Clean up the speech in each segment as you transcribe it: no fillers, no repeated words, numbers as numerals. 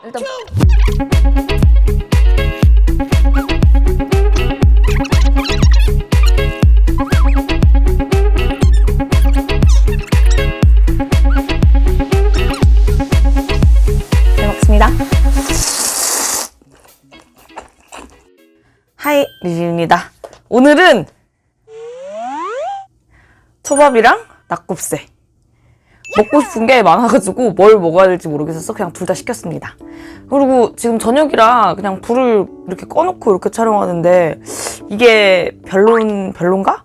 일단 잘 먹습니다. 하이, 리리입니다. 오늘은 초밥이랑 낙곱새 먹고 싶은 게 많아가지고 뭘 먹어야 될지 모르겠어서 그냥 둘 다 시켰습니다. 그리고 지금 저녁이라 그냥 불을 이렇게 꺼놓고 이렇게 촬영하는데 이게 별론가?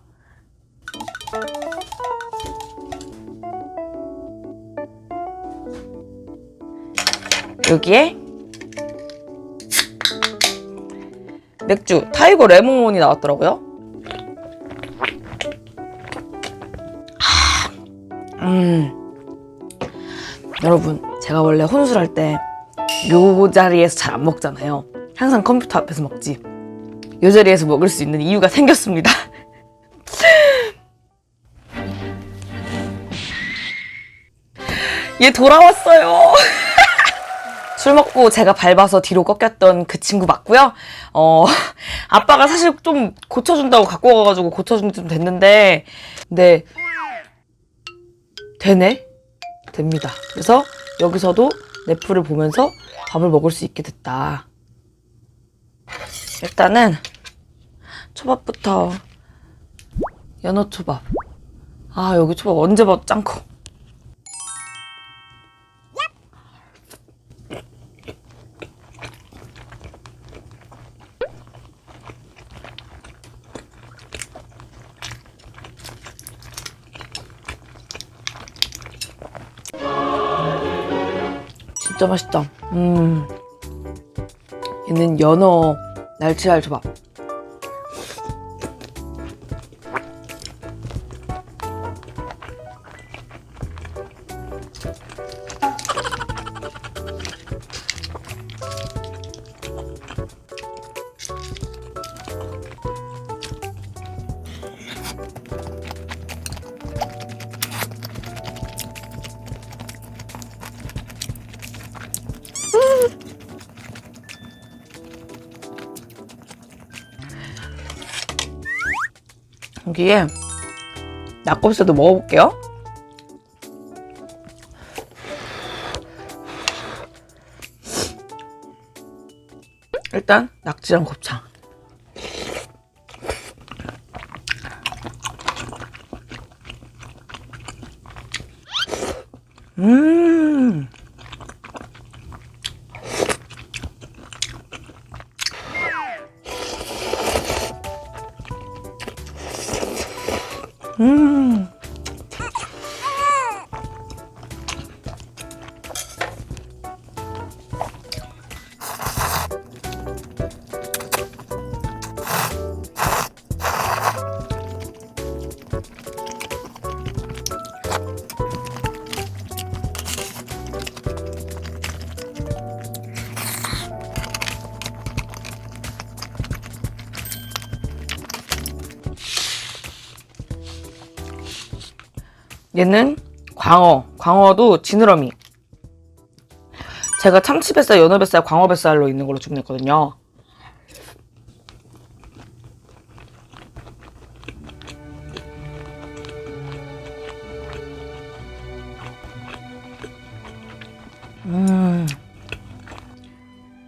여기에 맥주 타이거 레몬이 나왔더라고요. 여러분, 제가 원래 혼술할 때 요 자리에서 잘 안 먹잖아요. 항상 컴퓨터 앞에서 먹지. 요 자리에서 먹을 수 있는 이유가 생겼습니다. 얘 돌아왔어요. 술 먹고 제가 밟아서 뒤로 꺾였던 그 친구 맞고요. 아빠가 사실 좀 고쳐준다고 갖고 와가지고 고쳐준 지 좀 됐는데, 근데 되네? 됩니다. 그래서 여기서도 넷플을 보면서 밥을 먹을 수 있게 됐다. 일단은 초밥부터 연어초밥. 아, 여기 초밥 언제 봐도 짱커. 진짜 맛있다. 얘는 연어 날치알 초밥. 여기에 낙곱새도 먹어볼게요. 일단 낙지랑 곱창. 얘는 광어. 광어도 지느러미. 제가 참치뱃살, 연어뱃살, 광어뱃살로 있는 걸로 주문했거든요.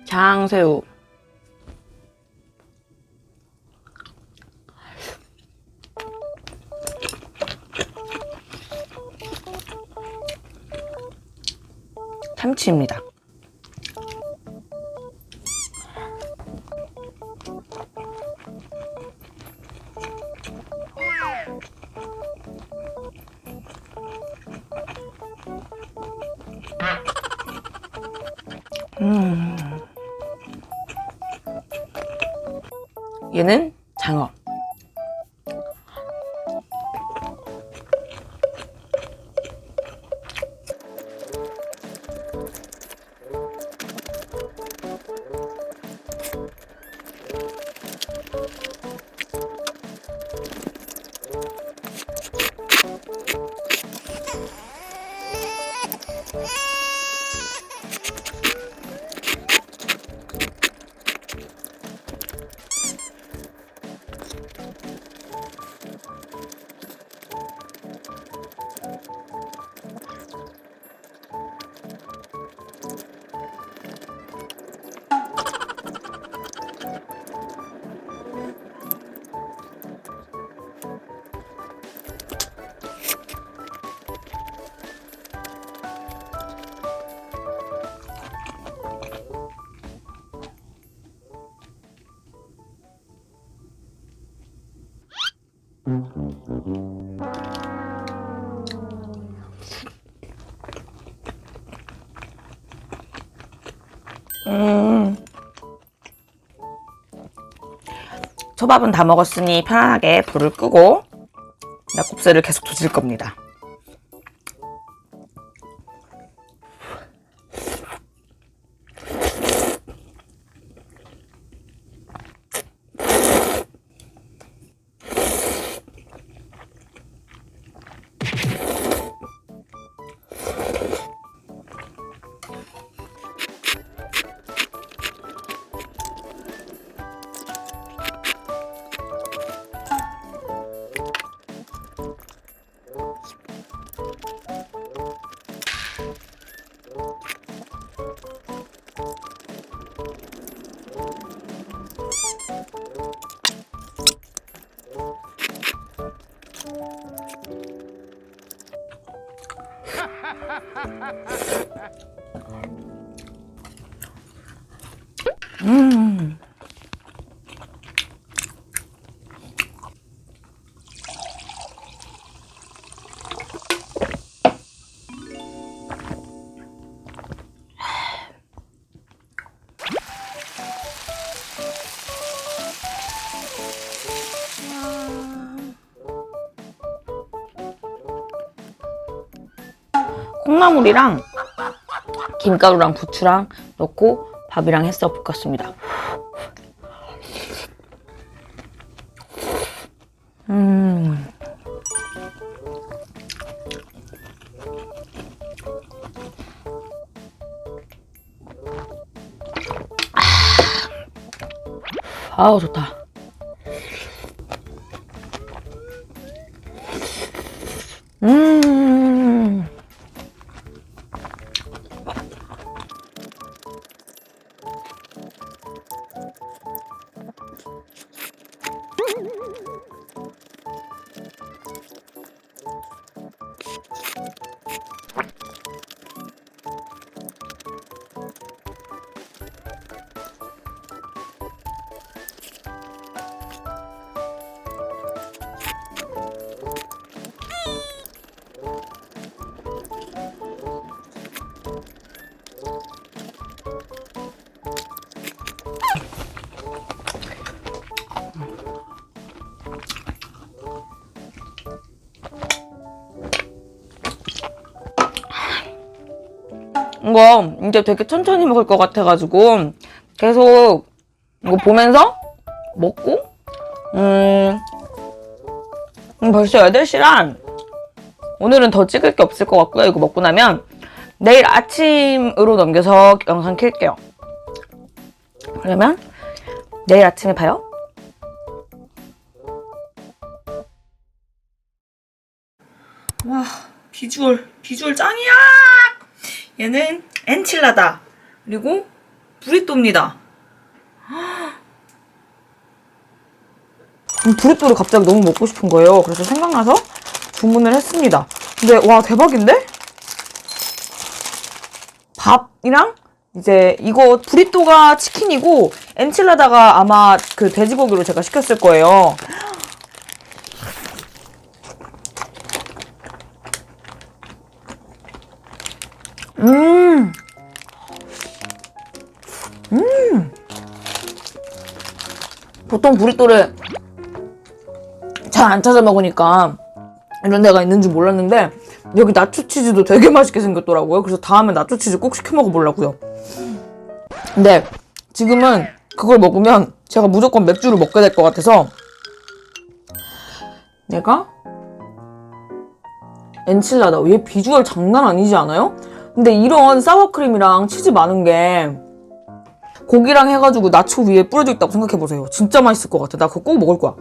장새우. 참치입니다. 얘는 장어. 초밥은 다 먹었으니 편안하게 불을 끄고 낙곱새를 계속 조질 겁니다. 콩나물이랑 김가루랑 부추랑 넣고 밥이랑 해서 볶았습니다. 아우 좋다. 이거 이제 되게 천천히 먹을 것 같아가지고 계속 이거 보면서 먹고 벌써 8시란 오늘은 더 찍을 게 없을 것 같고요. 이거 먹고 나면 내일 아침으로 넘겨서 영상 킬게요. 그러면 내일 아침에 봐요. 와, 비주얼 짱이야! 얘는 엔칠라다. 그리고 브리또입니다. 브리또를 갑자기 너무 먹고 싶은 거예요. 그래서 생각나서 주문을 했습니다. 근데 와, 대박인데? 밥이랑 이제 이거 브리또가 치킨이고 엔칠라다가 아마 그 돼지고기로 제가 시켰을 거예요. 보통 브리또를 잘 안 찾아 먹으니까 이런 데가 있는 줄 몰랐는데 여기 나초치즈도 되게 맛있게 생겼더라고요. 그래서 다음에 나초치즈 꼭 시켜 먹어보려고요. 근데 지금은 그걸 먹으면 제가 무조건 맥주를 먹게 될 것 같아서 내가 엔칠라다. 얘 비주얼 장난 아니지 않아요? 근데 이런 사워크림이랑 치즈 많은 게 고기랑 해가지고 나초 위에 뿌려져 있다고 생각해보세요. 진짜 맛있을 것 같아. 나 그거 꼭 먹을 거야.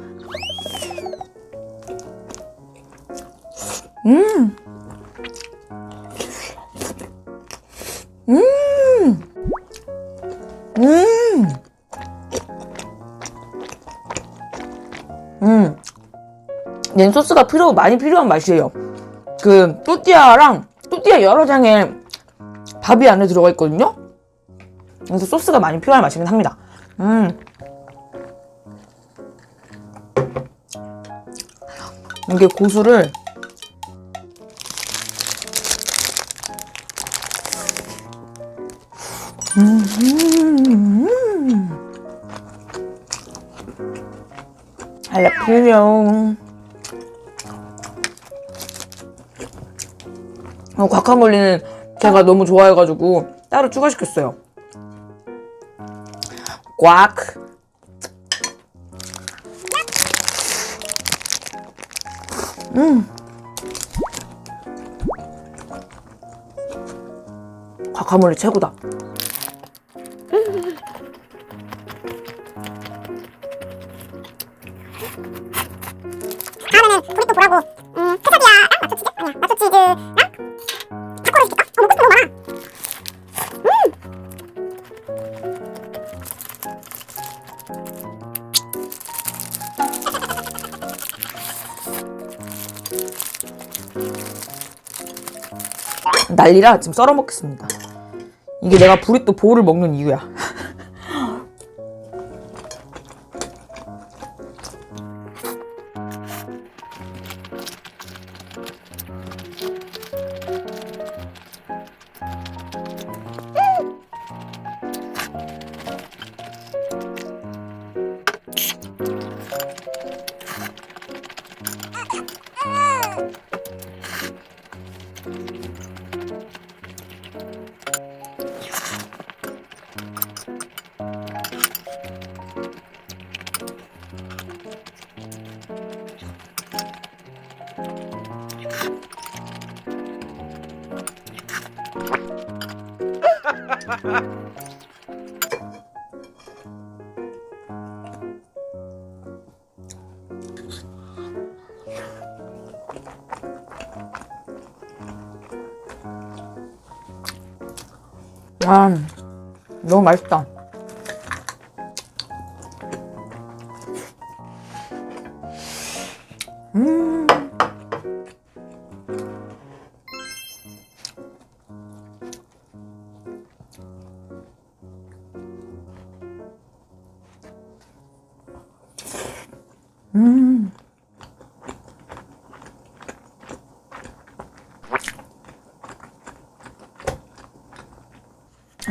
얘는 소스가 많이 필요한 맛이에요. 그 또띠아 여러 장에 밥이 안에 들어가 있거든요. 그래서 소스가 많이 필요한 맛이긴 합니다. 이게 고수를 알라피뇨. 과카몰리는 제가 너무 좋아해가지고 따로 추가시켰어요. 꽉. 과카몰리 최고다. 다음에는 브리또 보라고 케사디아랑 나초치즈? 아니야 나초치즈랑 타코를 시킬까? 먹고 싶은 거 너무 많아. 난리라 지금 썰어 먹겠습니다. 이게 내가 브리또 보를 먹는 이유야. 와, 너무 맛있다.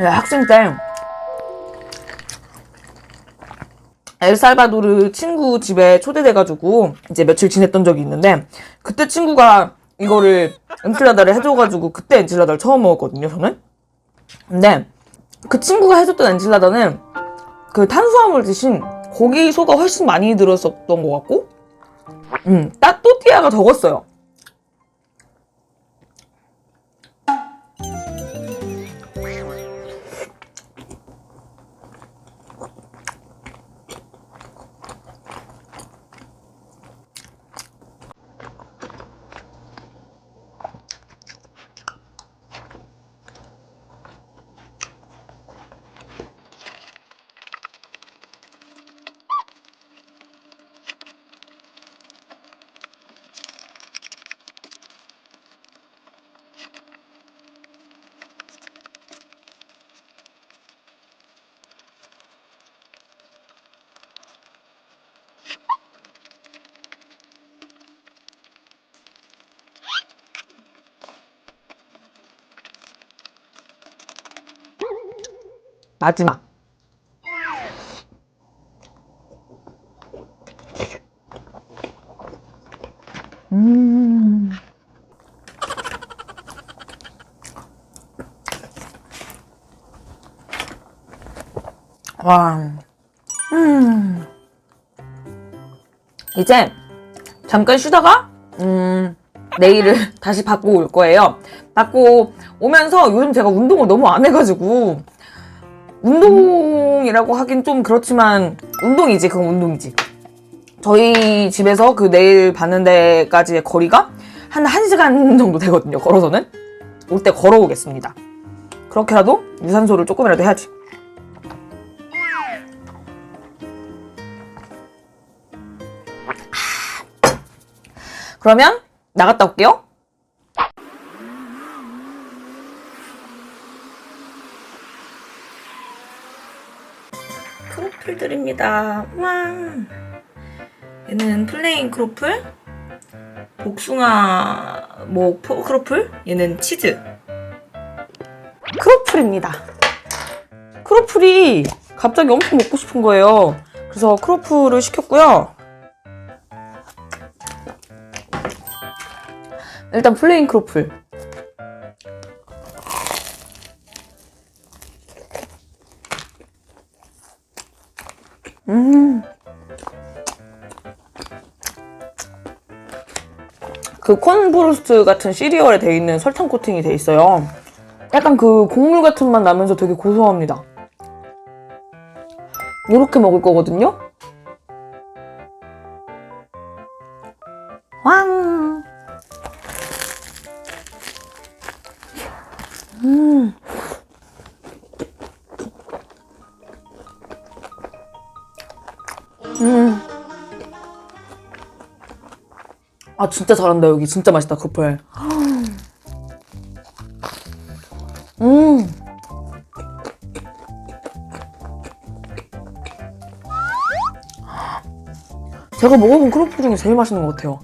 학생 때 엘살바도르 친구 집에 초대돼가지고 이제 며칠 지냈던 적이 있는데, 그때 친구가 이거를 엔칠라다를 해줘가지고 그때 엔칠라다를 처음 먹었거든요, 저는. 근데 그 친구가 해줬던 엔칠라다는 그 탄수화물 대신 고기소가 훨씬 많이 들었었던 것 같고, 또띠아가 적었어요. 마지막. 와. 이제 잠깐 쉬다가 내일을 다시 받고 올 거예요. 받고 오면서 요즘 제가 운동을 너무 안 해가지고, 운동이라고 하긴 좀 그렇지만 운동이지, 그건 운동이지. 저희 집에서 그 내일 받는 데까지의 거리가 한 1시간 정도 되거든요, 걸어서는. 올 때 걸어오겠습니다. 그렇게라도 유산소를 조금이라도 해야지. 그러면 나갔다 올게요. 크로플들입니다. 와, 얘는 플레인 크로플, 복숭아 크로플? 얘는 치즈. 크로플입니다. 크로플이 갑자기 엄청 먹고 싶은 거예요. 그래서 크로플을 시켰고요. 일단 플레인 크로플. 그 콘브루스트 같은 시리얼에 돼 있는 설탕 코팅이 돼 있어요. 약간 그 곡물 같은 맛 나면서 되게 고소합니다. 이렇게 먹을 거거든요. 왕. 아, 진짜 잘한다. 여기 진짜 맛있다. 크로플. 제가 먹어본 크로플 중에 제일 맛있는 것 같아요.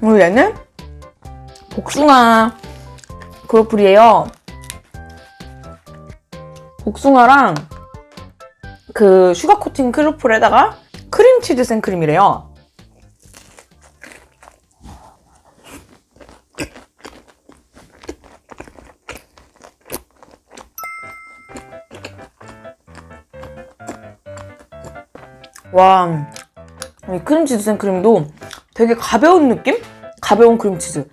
그리고 얘는 복숭아 크로플이에요. 복숭아랑 그 슈가 코팅 크로플에다가 크림치즈 생크림이래요. 와, 이 크림치즈 생크림도 되게 가벼운 느낌? 가벼운 크림치즈.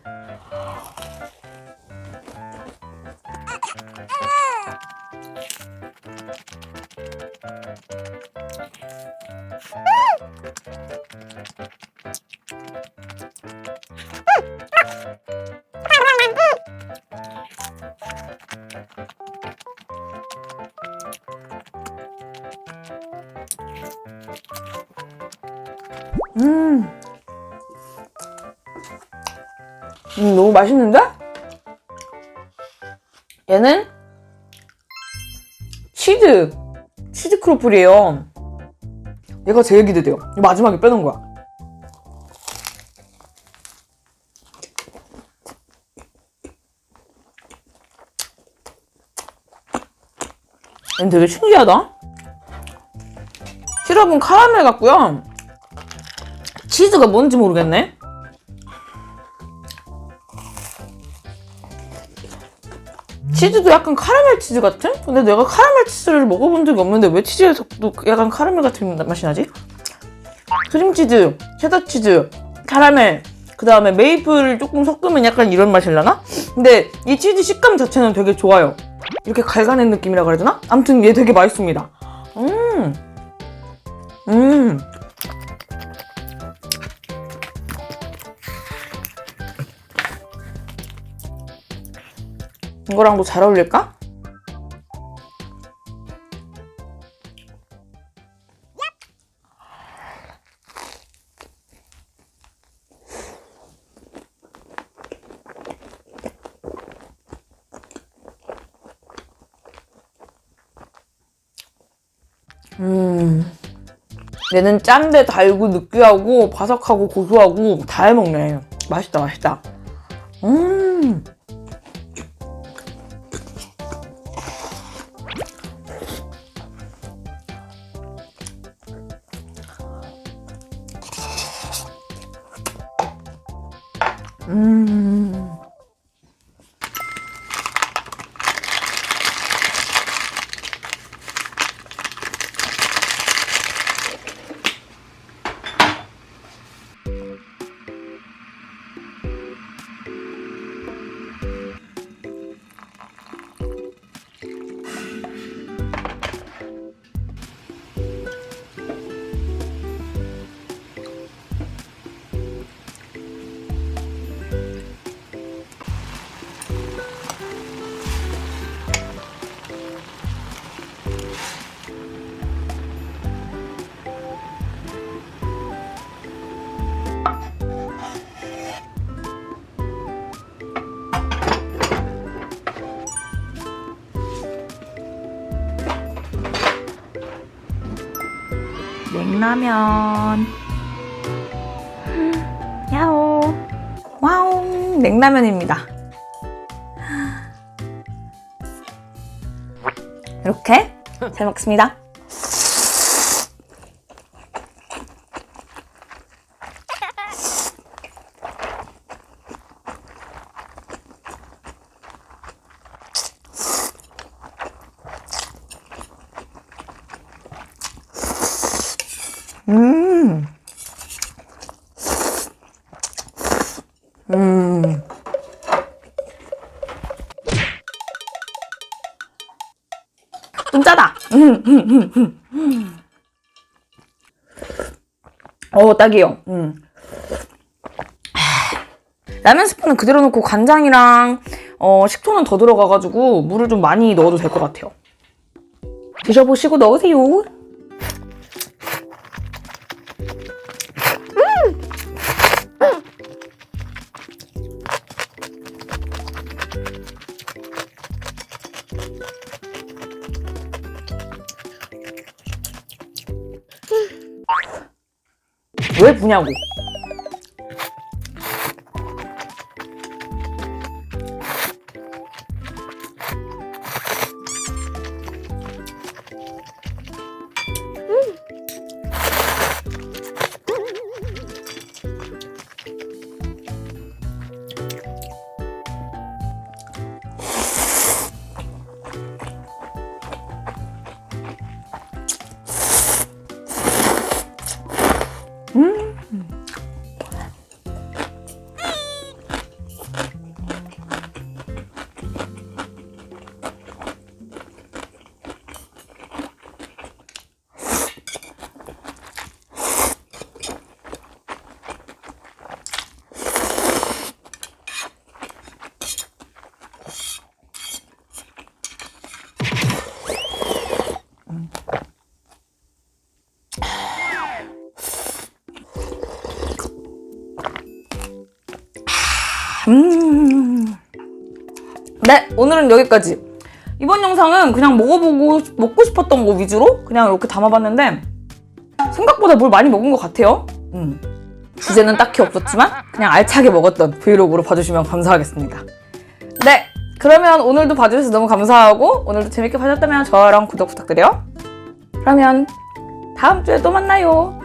너무 맛있는데? 얘는 치즈 크로플이에요. 얘가 제일 기대돼요. 이거 마지막에 빼놓은 거야. 얘는 되게 신기하다. 시럽은 카라멜 같고요. 치즈가 뭔지 모르겠네. 치즈도 약간 카라멜 치즈 같은? 근데 내가 카라멜 치즈를 먹어본 적이 없는데 왜 치즈에서도 약간 카라멜 같은 맛이 나지? 크림치즈, 체다치즈, 카라멜, 그 다음에 메이플을 조금 섞으면 약간 이런 맛이 나나? 근데 이 치즈 식감 자체는 되게 좋아요. 이렇게 갈가낸 느낌이라 그래야 되나? 아무튼 얘 되게 맛있습니다. 이거랑도 잘 어울릴까? 얘는 짠데 달고 느끼하고 바삭하고 고소하고 다 해먹네. 맛있다, 맛있다. 냉라면. 야호. 와우, 냉라면입니다. 이렇게 잘 먹습니다. 좀 짜다. 딱이에요. 라면 스프는 그대로 놓고 간장이랑 식초는 더 들어가가지고 물을 좀 많이 넣어도 될 것 같아요. 드셔보시고 넣으세요. 왜 부냐고. 네, 오늘은 여기까지. 이번 영상은 그냥 먹고 싶었던 거 위주로 그냥 이렇게 담아봤는데 생각보다 뭘 많이 먹은 것 같아요. 주제는 딱히 없었지만 그냥 알차게 먹었던 브이로그로 봐주시면 감사하겠습니다. 네, 그러면 오늘도 봐주셔서 너무 감사하고 오늘도 재밌게 봐주셨다면 좋아요랑 구독 부탁드려요. 그러면 다음 주에 또 만나요.